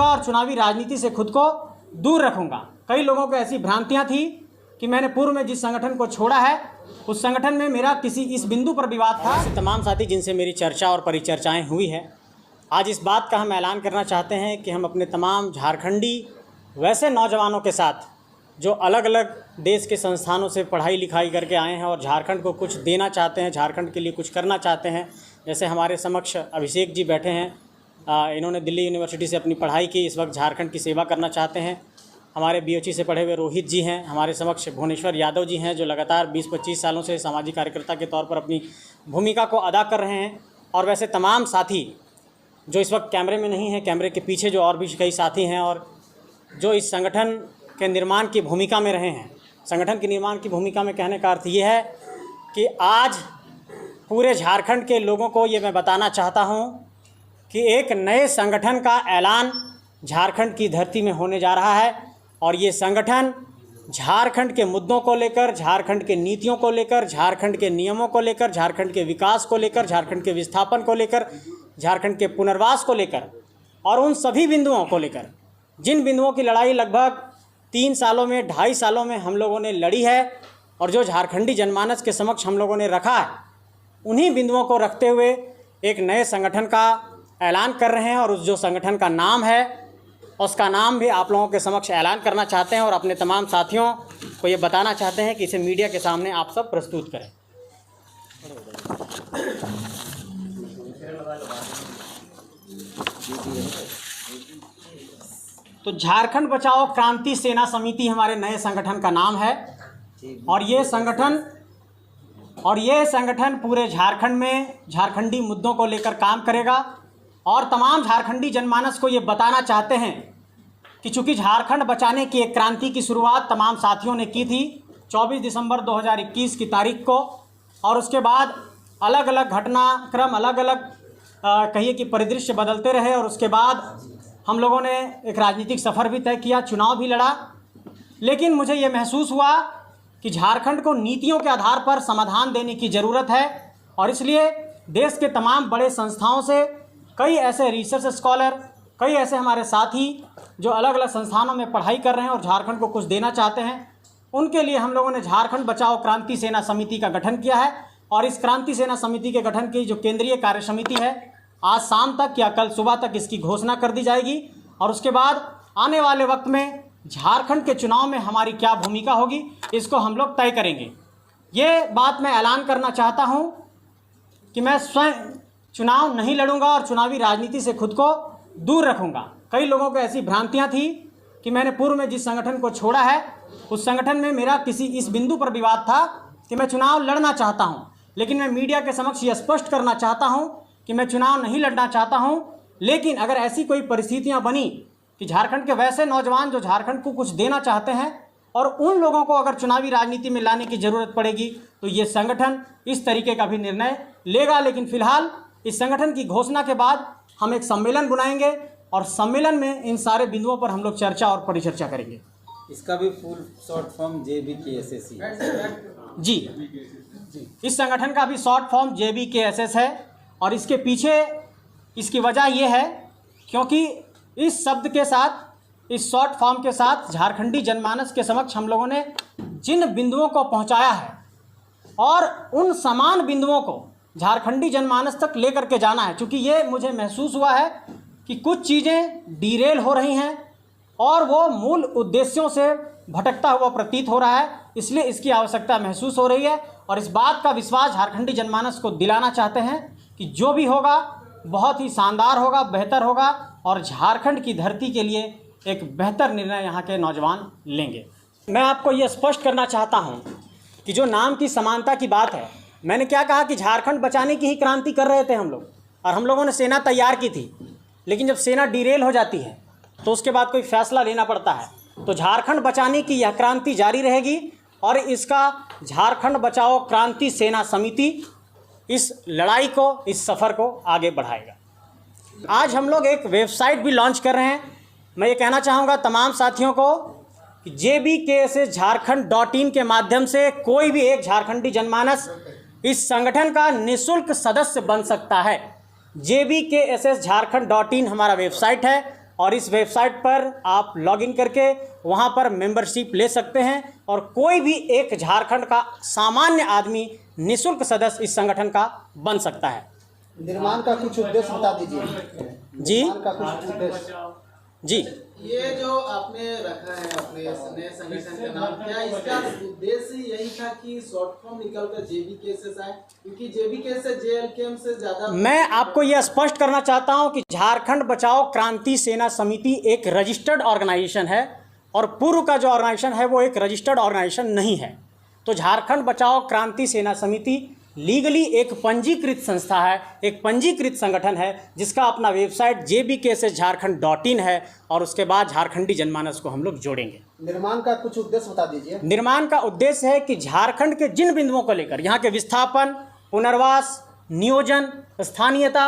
लड़ूंगा और चुनावी राजनीति से खुद को दूर रखूंगा। कई लोगों को ऐसी भ्रांतियां थी कि मैंने पूर्व में जिस संगठन को छोड़ा है उस संगठन में मेरा किसी इस बिंदु पर विवाद था। ऐसे तमाम साथी जिनसे मेरी चर्चा और परिचर्चाएं हुई है, आज इस बात का हम ऐलान करना चाहते हैं कि हम अपने तमाम झारखंडी वैसे नौजवानों के साथ जो अलग अलग देश के संस्थानों से पढ़ाई लिखाई करके आए हैं और झारखंड को कुछ देना चाहते हैं, झारखंड के लिए कुछ करना चाहते हैं, जैसे हमारे समक्ष अभिषेक जी बैठे हैं, इन्होंने दिल्ली यूनिवर्सिटी से अपनी पढ़ाई की, इस वक्त झारखंड की सेवा करना चाहते हैं। हमारे BOC से पढ़े हुए रोहित जी हैं, हमारे समक्ष भुवनेश्वर यादव जी हैं जो लगातार 20-25 सालों से सामाजिक कार्यकर्ता के तौर पर अपनी भूमिका को अदा कर रहे हैं। और वैसे तमाम साथी जो इस वक्त कैमरे में नहीं हैं, कैमरे के पीछे जो और भी कई साथी हैं और जो इस संगठन के निर्माण की भूमिका में रहे हैं। संगठन के निर्माण की भूमिका में कहने का अर्थ ये है कि आज पूरे झारखंड के लोगों को ये मैं बताना चाहता हूँ कि एक नए संगठन का ऐलान झारखंड की धरती में होने जा रहा है और ये संगठन झारखंड के मुद्दों को लेकर, झारखंड के नीतियों को लेकर, झारखंड के नियमों को लेकर, झारखंड के विकास को लेकर, झारखंड के विस्थापन को लेकर, झारखंड के पुनर्वास को लेकर और उन सभी बिंदुओं को लेकर जिन बिंदुओं की लड़ाई लगभग 3 सालों में, 2.5 सालों में हम लोगों ने लड़ी है और जो झारखंडी जनमानस के समक्ष हम लोगों ने रखा है, उन्हीं बिंदुओं को रखते हुए एक नए संगठन का ऐलान कर रहे हैं। और उस जो संगठन का नाम है उसका नाम भी आप लोगों के समक्ष ऐलान करना चाहते हैं और अपने तमाम साथियों को ये बताना चाहते हैं कि इसे मीडिया के सामने आप सब प्रस्तुत करें। तो झारखंड बचाओ क्रांति सेना समिति हमारे नए संगठन का नाम है और ये संगठन पूरे झारखंड में झारखंडी मुद्दों को लेकर काम करेगा और तमाम झारखंडी जनमानस को ये बताना चाहते हैं कि चूंकि झारखंड बचाने की एक क्रांति की शुरुआत तमाम साथियों ने की थी 24 दिसंबर 2021 की तारीख को और उसके बाद अलग अलग घटनाक्रम, अलग अलग कहिए कि परिदृश्य बदलते रहे और उसके बाद हम लोगों ने एक राजनीतिक सफ़र भी तय किया, चुनाव भी लड़ा। लेकिन मुझे ये महसूस हुआ कि झारखंड को नीतियों के आधार पर समाधान देने की ज़रूरत है और इसलिए देश के तमाम बड़े संस्थाओं से कई ऐसे रिसर्च स्कॉलर, कई ऐसे हमारे साथी जो अलग अलग संस्थानों में पढ़ाई कर रहे हैं और झारखंड को कुछ देना चाहते हैं, उनके लिए हम लोगों ने झारखंड बचाओ क्रांति सेना समिति का गठन किया है। और इस क्रांति सेना समिति के गठन की जो केंद्रीय कार्य समिति है, आज शाम तक या कल सुबह तक इसकी घोषणा कर दी जाएगी और उसके बाद आने वाले वक्त में झारखंड के चुनाव में हमारी क्या भूमिका होगी इसको हम लोग तय करेंगे। ये बात मैं ऐलान करना चाहता हूँ कि मैं स्वयं चुनाव नहीं लड़ूंगा और चुनावी राजनीति से खुद को दूर रखूंगा। कई लोगों को ऐसी भ्रांतियां थी कि मैंने पूर्व में जिस संगठन को छोड़ा है उस संगठन में मेरा किसी इस बिंदु पर विवाद था कि मैं चुनाव लड़ना चाहता हूं, लेकिन मैं मीडिया के समक्ष ये स्पष्ट करना चाहता हूं कि मैं चुनाव नहीं लड़ना चाहता हूं। लेकिन अगर ऐसी कोई परिस्थितियां बनी कि झारखंड के वैसे नौजवान जो झारखंड को कुछ देना चाहते हैं और उन लोगों को अगर चुनावी राजनीति में लाने की ज़रूरत पड़ेगी तो ये संगठन इस तरीके का भी निर्णय लेगा। लेकिन फिलहाल इस संगठन की घोषणा के बाद हम एक सम्मेलन बुलाएंगे और सम्मेलन में इन सारे बिंदुओं पर हम लोग चर्चा और परिचर्चा करेंगे। इसका भी फुल शॉर्ट फॉर्म JBKSS जी, इस संगठन का भी शॉर्ट फॉर्म JBKSS है और इसके पीछे इसकी वजह यह है क्योंकि इस शब्द के साथ, इस शॉर्ट फॉर्म के साथ झारखंडी जनमानस के समक्ष हम लोगों ने जिन बिंदुओं को पहुंचाया है और उन समान बिंदुओं को झारखंडी जनमानस तक लेकर के जाना है। क्योंकि ये मुझे महसूस हुआ है कि कुछ चीज़ें डीरेल हो रही हैं और वो मूल उद्देश्यों से भटकता हुआ प्रतीत हो रहा है, इसलिए इसकी आवश्यकता महसूस हो रही है और इस बात का विश्वास झारखंडी जनमानस को दिलाना चाहते हैं कि जो भी होगा बहुत ही शानदार होगा, बेहतर होगा और झारखंड की धरती के लिए एक बेहतर निर्णय यहाँ के नौजवान लेंगे। मैं आपको ये स्पष्ट करना चाहता हूँ कि जो नाम की समानता की बात है, मैंने क्या कहा कि झारखंड बचाने की ही क्रांति कर रहे थे हम लोग और हम लोगों ने सेना तैयार की थी। लेकिन जब सेना डीरेल हो जाती है तो उसके बाद कोई फैसला लेना पड़ता है। तो झारखंड बचाने की यह क्रांति जारी रहेगी और इसका झारखंड बचाओ क्रांति सेना समिति इस लड़ाई को, इस सफ़र को आगे बढ़ाएगा। आज हम लोग एक वेबसाइट भी लॉन्च कर रहे हैं। मैं ये कहना चाहूँगा तमाम साथियों को कि JBKSS झारखंड.in के माध्यम से कोई भी एक झारखंडी जनमानस इस संगठन का निःशुल्क सदस्य बन सकता है। JBKSS झारखंड.in हमारा वेबसाइट है और इस वेबसाइट पर आप लॉगिन करके वहां पर मेंबरशिप ले सकते हैं और कोई भी एक झारखंड का सामान्य आदमी निःशुल्क सदस्य इस संगठन का बन सकता है। निर्माण का कुछ उद्देश्य बता दीजिए। जी निर्माण का कुछ उद्देश्य। जी, ये जो आपने रखा है अपने नए संगठन का नाम, क्या इसका उद्देश्य यही था कि शॉर्ट फॉर्म निकलकर जेबीके से आए? क्योंकि जेबीके से जेएलकेएम से ज्यादा। मैं आपको यह स्पष्ट करना चाहता हूं कि झारखंड बचाओ क्रांति सेना समिति एक रजिस्टर्ड ऑर्गेनाइजेशन है और पूर्व का जो ऑर्गेनाइजेशन है वो एक रजिस्टर्ड ऑर्गेनाइजेशन नहीं है। तो झारखंड बचाओ क्रांति सेना समिति लीगली एक पंजीकृत संस्था है, एक पंजीकृत संगठन है जिसका अपना वेबसाइट jbksjharkhand.in है और उसके बाद झारखंडी जनमानस को हम लोग जोड़ेंगे। निर्माण का कुछ उद्देश्य बता दीजिए। निर्माण का उद्देश्य है कि झारखंड के जिन बिंदुओं को लेकर यहाँ के विस्थापन, पुनर्वास, नियोजन, स्थानीयता,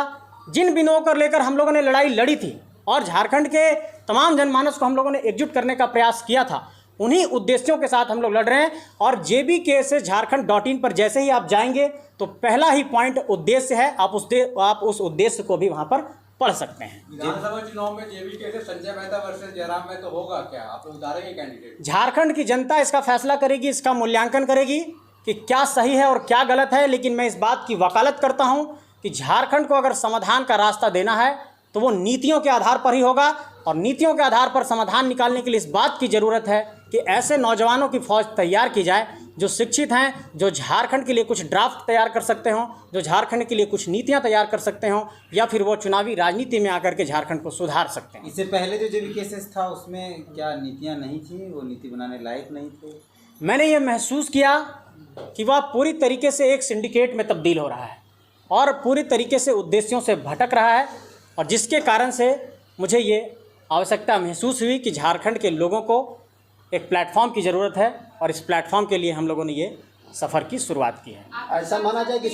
जिन बिंदुओं को लेकर हम लोगों ने लड़ाई लड़ी थी और झारखंड के तमाम जनमानस को हम लोगों ने एकजुट करने का प्रयास किया था, उन्हीं उद्देश्यों के साथ हम लोग लड़ रहे हैं। और jbksjharkhand.in पर जैसे ही आप जाएंगे तो पहला ही पॉइंट उद्देश्य है, आप उस उद्देश्य को भी वहां पर पढ़ सकते हैं। विधानसभा चुनाव में जेबीके से संजय मेहता वर्सेस जयराम में तो होगा क्या? आप लोग उतारेंगे कैंडिडेट? झारखंड की जनता इसका फैसला करेगी, इसका मूल्यांकन करेगी कि क्या सही है और क्या गलत है। लेकिन मैं इस बात की वकालत करता हूं कि झारखंड को अगर समाधान का रास्ता देना है तो वो नीतियों के आधार पर ही होगा और नीतियों के आधार पर समाधान निकालने के लिए इस बात की ज़रूरत है कि ऐसे नौजवानों की फ़ौज तैयार की जाए जो शिक्षित हैं, जो झारखंड के लिए कुछ ड्राफ्ट तैयार कर सकते हों, जो झारखंड के लिए कुछ नीतियां तैयार कर सकते हों या फिर वो चुनावी राजनीति में आकर के झारखंड को सुधार सकते हैं। इससे पहले जो जेबीके था उसमें क्या नीतियाँ नहीं थी, वो नीति बनाने लायक नहीं थे? मैंने ये महसूस किया कि वह पूरी तरीके से एक सिंडिकेट में तब्दील हो रहा है और पूरी तरीके से उद्देश्यों से भटक रहा है और जिसके कारण से मुझे ये आवश्यकता महसूस हुई कि झारखंड के लोगों को एक प्लेटफॉर्म की ज़रूरत है और इस प्लेटफॉर्म के लिए हम लोगों ने ये सफ़र की शुरुआत की है। ऐसा माना जाए कि